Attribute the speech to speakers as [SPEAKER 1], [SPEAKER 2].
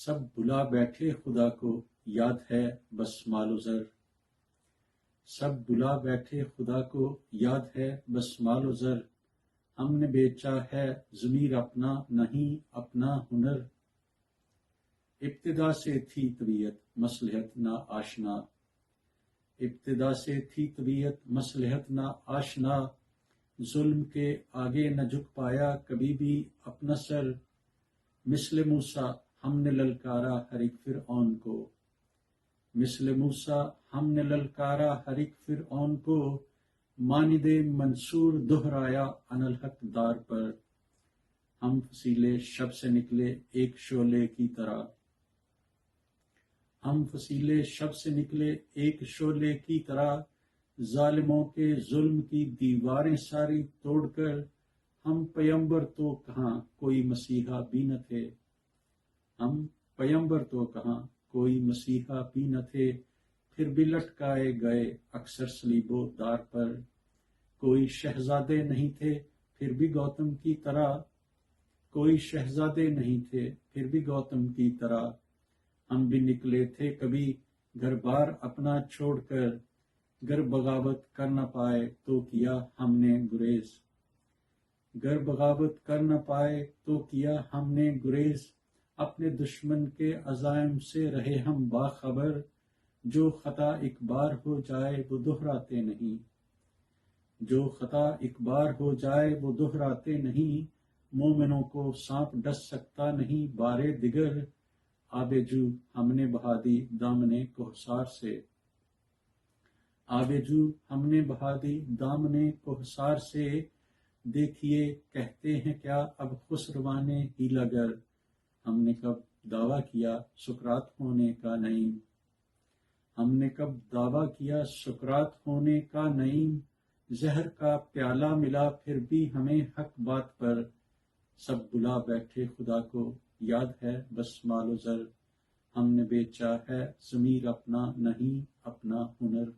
[SPEAKER 1] سب بلا بیٹھے خدا کو، یاد ہے بس مال و زر۔ سب بلا بیٹھے خدا کو، یاد ہے بس مال و زر۔ ہم نے بیچا ہے ضمیر اپنا، نہیں اپنا ہنر۔ ابتدا سے تھی طبیعت مصلحت نہ آشنا، ابتدا سے تھی طبیعت مصلحت نہ آشنا۔ ظلم کے آگے نہ جھک پایا کبھی بھی اپنا سر۔ مثل موسیٰ ہم نے للکارا ہر ایک فرعون کو، مثل موسیٰ ہم نے للکارا ہر ایک فرعون کو۔ ماند منصور دہرایا انالحق دار پر، ہم فصیلے شب سے نکلے ایک شعلے کی طرح، ہم فصیلے شب سے نکلے ایک شعلے کی طرح۔ ظالموں کے ظلم کی دیواریں ساری توڑ کر، ہم پیمبر تو کہاں کوئی مسیحا بھی نہ تھے، ہم پیمبر تو کہاں کوئی مسیحا بھی نہ تھے۔ پھر بھی لٹکائے گئے اکثر صلیب و دار پر، کوئی شہزادے نہیں تھے پھر بھی گوتم کی طرح، کوئی شہزادے نہیں تھے پھر بھی گوتم کی طرح۔ ہم بھی نکلے تھے کبھی گھر بار اپنا چھوڑ کر، گر بغاوت کر نہ پائے تو کیا ہم نے گریز، گر بغاوت کر نہ پائے تو کیا ہم نے گریز۔ اپنے دشمن کے عزائم سے رہے ہم باخبر، جو خطا ایک بار ہو جائے وہ دہراتے نہیں، جو خطا ایک بار ہو جائے وہ دہراتے نہیں۔ مومنوں کو سانپ ڈس سکتا نہیں بارے دیگر، آب جو ہم نے بہا دی دامنے کوہسار سے، آب جو ہم نے بہا دی دامنے کوہسار سے۔ دیکھیے کہتے ہیں کیا اب خسروانے ہیلا گر، ہم نے کب دعویٰ کیا سقراط ہونے کا نعیم، ہم نے کب دعویٰ کیا سقراط ہونے کا نعیم۔ زہر کا پیالہ ملا پھر بھی ہمیں حق بات پر، سب بلا بیٹھے خدا کو، یاد ہے بس مال و زر۔ ہم نے بیچا ہے ضمیر اپنا، نہیں اپنا ہنر۔